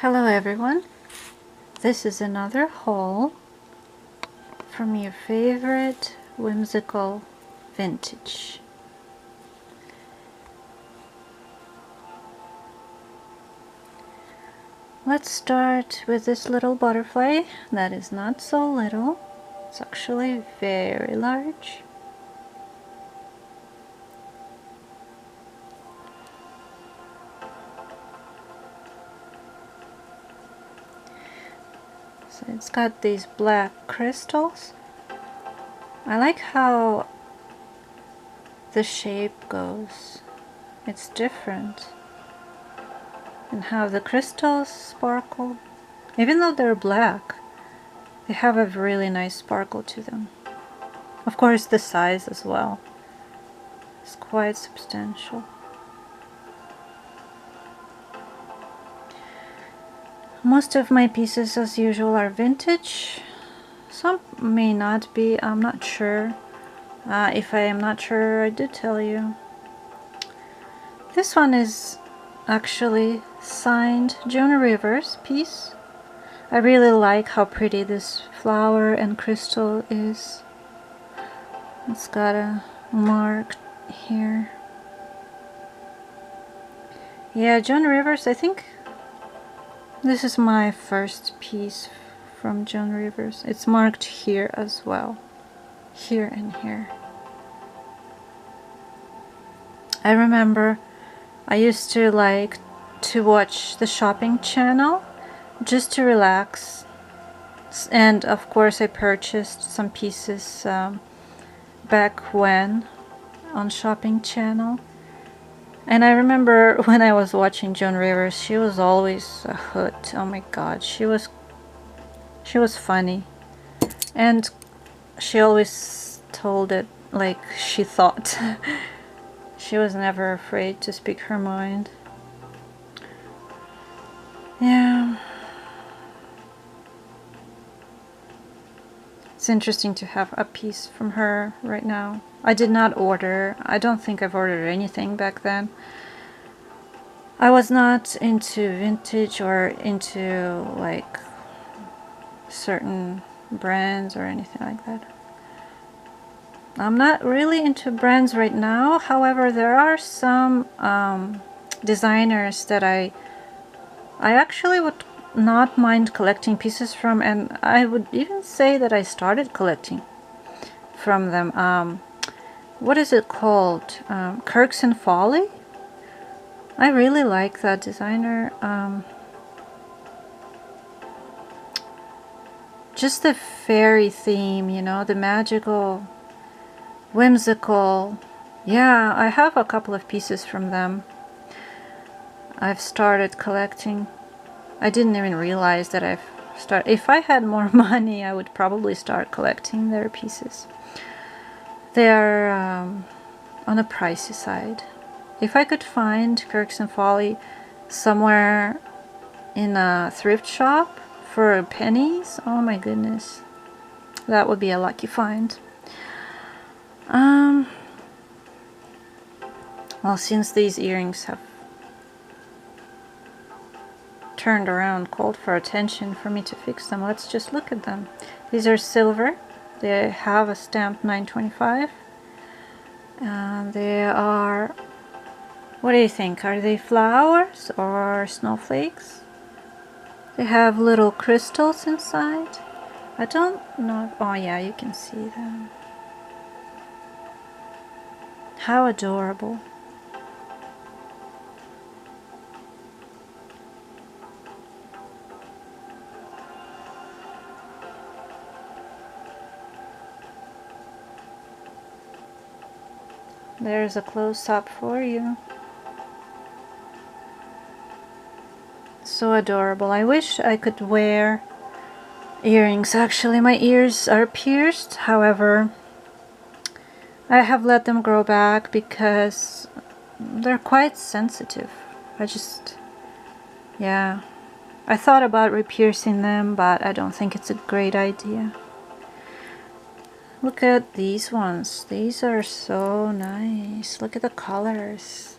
Hello everyone, this is another haul from your favorite Whimsical Vintage. Let's start with this little butterfly that is not so little, it's actually very large. So it's got these black crystals. I like how the shape goes. It's different. And how the crystals sparkle. Even though they're black, they have a really nice sparkle to them. Of course, the size as well is quite substantial. Most of my pieces, as usual, are vintage. Some may not be, I'm not sure. If I am not sure, I do tell you. This one is actually signed Joan Rivers piece. I really like how pretty this flower and crystal is. It's got a mark here. Yeah, Joan Rivers, I think this is my first piece from Joan Rivers. It's marked here as well. Here and here. I remember I used to like to watch the shopping channel just to relax. And of course I purchased some pieces back when on shopping channel. And I remember when I was watching Joan Rivers, she was always a hoot. Oh my god, she was funny. And she always told it like she thought. She was never afraid to speak her mind. Yeah. It's interesting to have a piece from her right now. I did not order. I don't think I've ordered anything back then. I was not into vintage or into like certain brands or anything like that. I'm not really into brands right now. However, there are some designers that I actually would not mind collecting pieces from, and I would even say that I started collecting from them. What is it called? Kirks and Folly? I really like that designer. Just the fairy theme, you know, the magical, whimsical. Yeah, I have a couple of pieces from them. I've started collecting. I didn't even realize that I've started. If I had more money, I would probably start collecting their pieces. They are on a pricey side. If I could find Kirks and Folly somewhere in a thrift shop for pennies, oh my goodness, that would be a lucky find. Well, since these earrings have turned around, called for attention for me to fix them, let's just look at them. These are silver. They have a stamp 925. And they are, what do you think? Are they flowers or snowflakes? They have little crystals inside. I don't know. Oh yeah, you can see them. How adorable. There's a close-up for you. So adorable. I wish I could wear earrings. Actually, my ears are pierced. However, I have let them grow back because they're quite sensitive. Yeah. I thought about re-piercing them, but I don't think it's a great idea. Look at these ones. These are so nice. Look at the colors.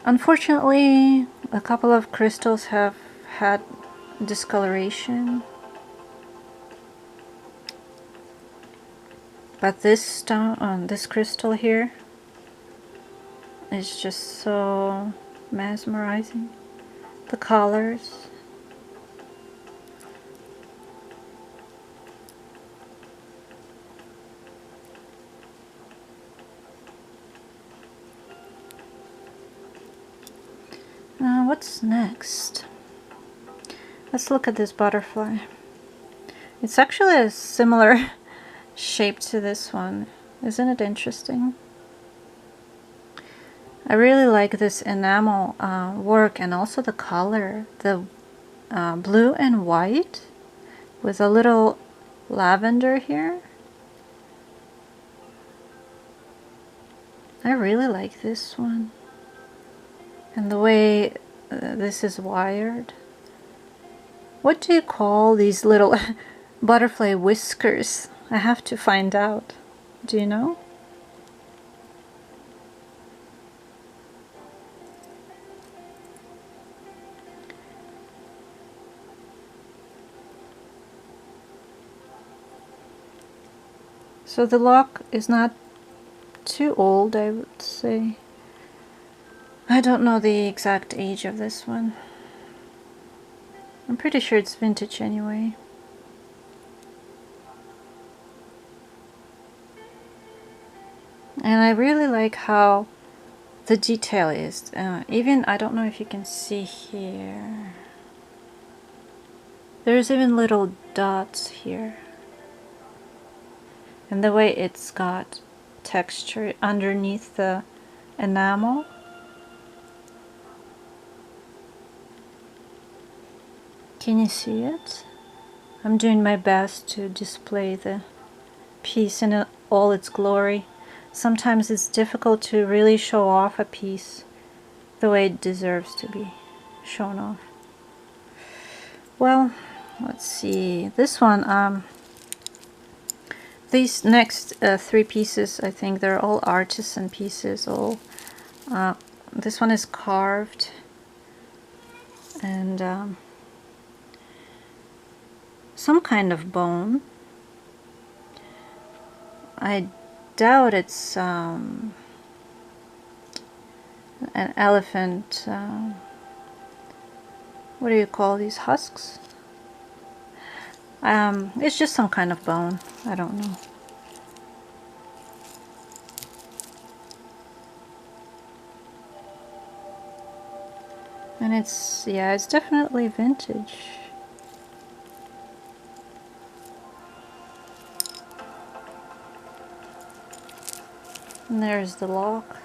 Unfortunately, a couple of crystals have had discoloration, but this stone, this crystal here, is just so mesmerizing. The colors. What's next? Let's look at this butterfly. It's actually a similar shape to this one. Isn't it interesting? I really like this enamel work, and also the color. The blue and white with a little lavender here. I really like this one. And the way this is wired. What do you call these little butterfly whiskers? I have to find out. Do you know? So the lock is not too old, I would say. I don't know the exact age of this one. I'm pretty sure it's vintage anyway. And I really like how the detail is. Even, I don't know if you can see here. There's even little dots here. And the way it's got texture underneath the enamel. Can you see it? I'm doing my best to display the piece in all its glory. Sometimes it's difficult to really show off a piece the way it deserves to be shown off. Well, let's see. This one, these next three pieces, I think they're all artisan pieces. This one is carved, and some kind of bone. I doubt it's an elephant. What do you call these, husks? It's just some kind of bone. I don't know. And it's, yeah, it's definitely vintage. And there's the lock.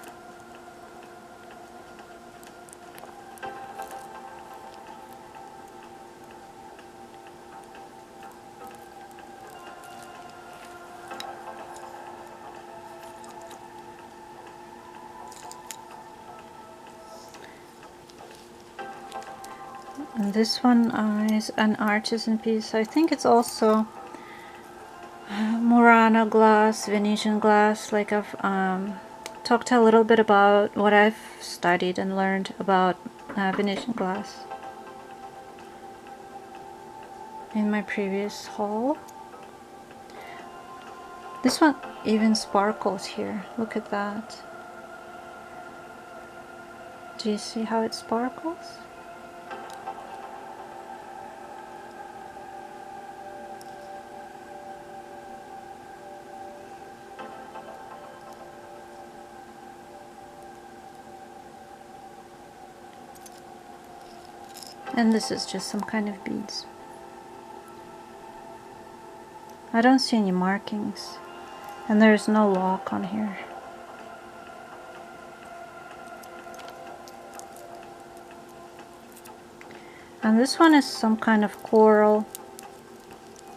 And this one is an artisan piece. I think it's also Murano glass, Venetian glass. Like I've talked a little bit about what I've studied and learned about Venetian glass in my previous haul. This one even sparkles here. Look at that. Do you see how it sparkles? And this is just some kind of beads. I don't see any markings. And there's no lock on here. And this one is some kind of coral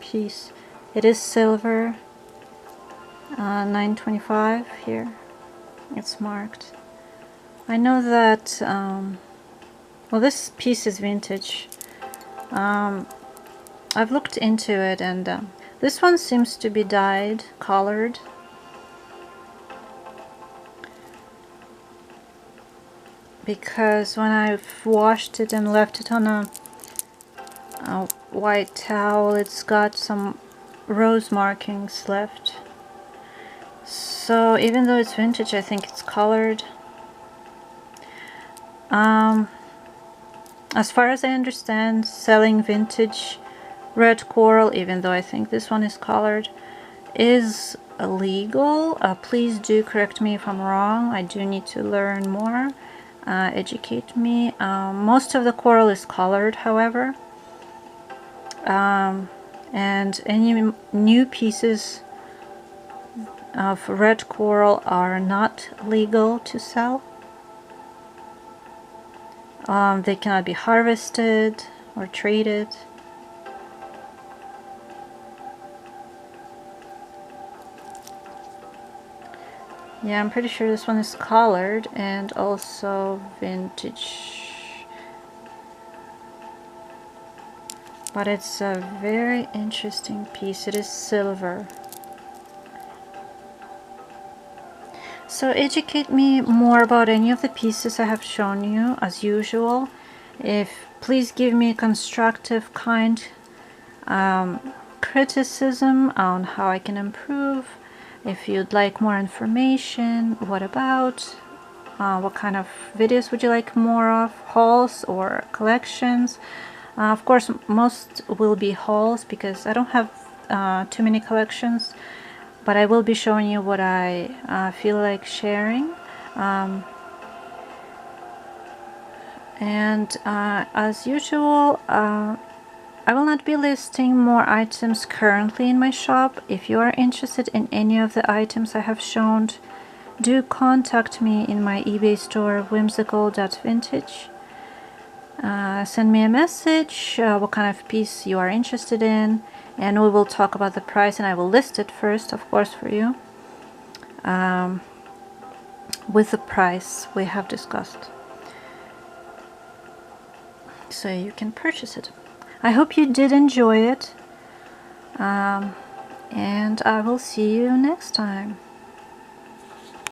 piece. It is silver, 925 here. It's marked. I know that, well, this piece is vintage. I've looked into it, and this one seems to be dyed, colored. because when I've washed it and left it on a white towel, it's got some rose markings left. So even though it's vintage, I think it's colored. As far as I understand, selling vintage red coral, even though I think this one is colored, is illegal. Please do correct me if I'm wrong. I do need to learn more. Educate me. Most of the coral is colored, however. And any new pieces of red coral are not legal to sell. They cannot be harvested or traded. Yeah, I'm pretty sure this one is colored and also vintage. But it's a very interesting piece. It is silver. So educate me more about any of the pieces I have shown you, as usual. Please give me constructive, kind criticism on how I can improve. If you'd like more information, what about? What kind of videos would you like more of? Hauls or collections? Of course, most will be hauls because I don't have too many collections. But I will be showing you what I feel like sharing. As usual, I will not be listing more items currently in my shop. If you are interested in any of the items I have shown, do contact me in my eBay store, Whimsical.Vintage. Send me a message, what kind of piece you are interested in, and we will talk about the price, and I will list it first, of course, for you, with the price we have discussed, so you can purchase it. I hope you did enjoy it, and I will see you next time.